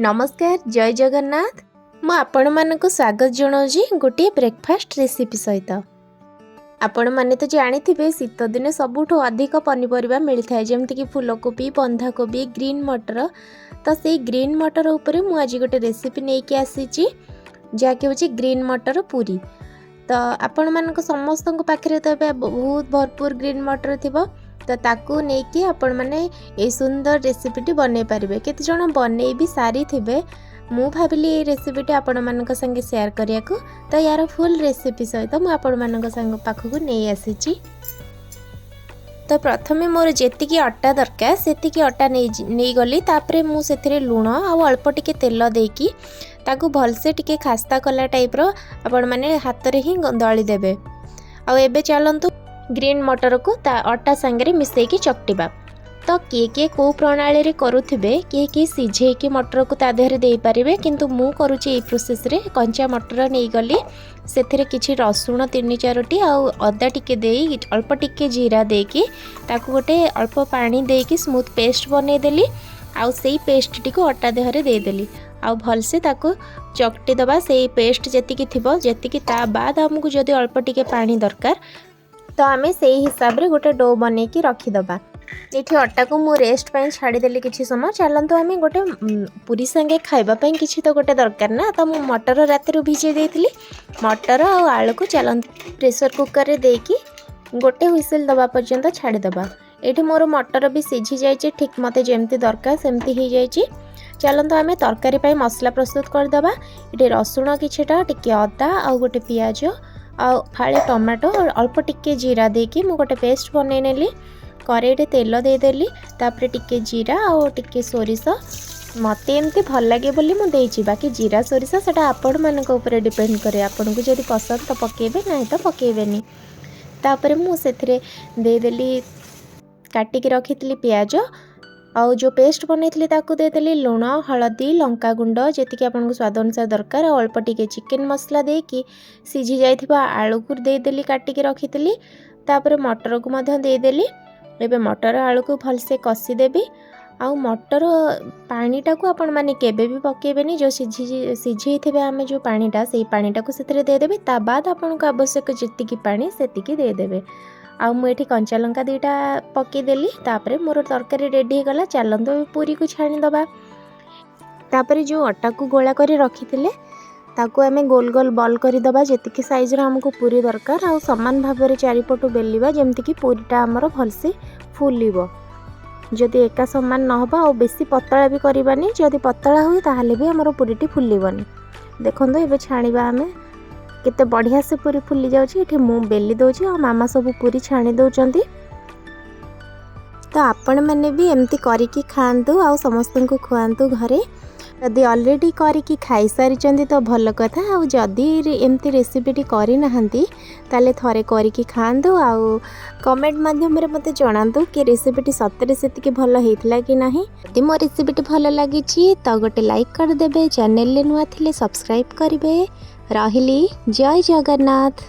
नमस्कार जय जगन्नाथ। मु आपण मानक स्वागत जनाऊँगी गोटे ब्रेकफास्ट रेसिपी सहित। आपण माने तो जानी थे शीत दिन सबुठ अधिक पनीपरिया मिलता है जमती कि फूलकोबी बंधाकोबी ग्रीन मटर। तो से ग्रीन मटर उपरे मु आज गोटे रेसिपी नहीं कि आसी जहाँकि हूँ ग्रीन मटर पूरी। तो आपण मानक समस्त पाखे तो बहुत भरपूर ग्रीन मटर थी तो ताकू नहीं कि आपण माने ये सुंदर रेसिपीटी बनै पारिबे। केते जण बनै भी सारी थिबे। मु भाबिली ये रेसिपीटी आपण मानक संगे शेयर करिया को। तो यार फुल रेसिपी सहित मु आपण मानक संग पाखकु नहीं आसीची। तो प्रथमे मोर जेतिकी अटा दरकार सेतिकी अटा नहीं गली। तापरे मु सेथिरे लूण आ अल्प टिके तेल देकी ताकू भलसे टिके खास्ता कला टाइप रो आपण माने हाथ रे ही दली देबे। आ एबे चलंतु ग्रीन मटर को अटा सांगे मिसैकी चकटिबा। तो किए किए कौ प्रणाली रे करुथिबे किए किए सिझेकी मटर को ता देहरे देई पारिबे। किंतु मु करूची ए प्रोसेस रे कंचा मटर नहीं गली सेथिरे किछि रसुण 3-4टी आ अदा टिके देई अल्प टिके जीरा देकी ताकू गोटे अल्प पानी देकी स्मूथ पेस्ट बनै देली। आउ सेई पेस्ट टी को अटा देहरे दे देली आउ भलसे ताकू चकटी दबा। सेई पेस्ट जेतिकी थिबो जेतिकी ता बाद हमकु जदि अल्प टिके पानी दरकार तो आमे से हिसाब रे गोटे डो बनै की रखीदबा। ये अटा को मु रेस्ट पाई छाड़देली किसी समय। चलतु आम गोटे पूरी संगे खाइबापी किसी तो गोटे दरकार ना। तो मु मटर राति भिजे देती मटर आ आलू को चलतु प्रेशर कुकर रे देकी गोटे हुइसिल दबा पर्यंत छाड़ीदबा। ये मोर मटर भी सिझी जाइए ठीक मते जेमती दरकार सेमती हो जाइए। चलतु आम तरकारी पाई मसला प्रस्तुत करदबा। ये रसुण किछटा टिके अदा आ गोटे पियाज आ फाड़े टमाटो और अल्प टिके जीरा देकी मु गोटे पेस्ट बनै नेली। कड़ाई तेल देदेली तापरे टिके जीरा और टिके सोरिष मते एमती भल लगे बोली मु देइछि। बाकी जीरा सोरिष सेटा आपण मानक ऊपर डिपेंड करे। आपन को जदि पसंद तो पकेबे नहीं तो पकेबेनी। तापरे मु सेथिरे देदेली काटिक रखितली प्याज आउ जो पेस्ट बनैली ताकू देदेली लुण हलदी लंका गुंड जेतिकी आपन स्वाद अनुसार दरकार अल्प टिके चिकेन मसला देकी सिझी जाइथिबा आलू को देदेली काटिक रखितली। तापरे मटर को मध्य देदेली। एबे मटर आलू को भलसे कसी देबी। आउ मटर पानीटा को आपण माने केबे भी पकेबेनी। जो सिझी थे आमे जो पानीटा से पानीटा को सेथिरे दे देबे। ता बाद आपण को आवश्यक जेतिकी पानी सेतिकी दे देबे। आउ मु एठी कंचा लंका 2टा पके देली। तापरे मोर तरकारी रेडी हो गला। चलंतु पूरी को छाणी दबा। तापरे जो अटा को गोला करी रखिथिले ताकू आमे गोल गोल बॉल करी दबा जेतिकी साइज रो हमको पूरी दरकार। आउ समान भाव में चारिपटू बेलिबा जेमती कि पूरीटा हमर भलसे फुलिबो। जदि एका समान न होबा और बेसी पतला भी करबानी। जदि पतला हुए ताहले भी हमर पूरीटी फुलिबनी। देखंतो एबे छाणीबा आमे केते बढ़िया से पूरी फुली जाउची। एठी मु बेली दोची और मामा सब पूरी छाणी दोचंती। तो आपण माने भी एमती करिकी खांतु आ समस्त को खुआंतु घरे। जदि ऑलरेडी करिकी खाई सारी तो भल कथा। आ जदि एमती रेसिपीटी करी नहांती ताले थरे करिकी खांतु। आ कमेंट माध्यम रे मते जणांतु कि रेसिपीटी सतरे सेतिकी भल हेतला कि नाही। यदि मो रेसिपीटी भल लागिची तो गोटे लाइक कर देबे। चैनल ले नुआ थिले सब्सक्राइब करिवे। रहिली जय जगन्नाथ।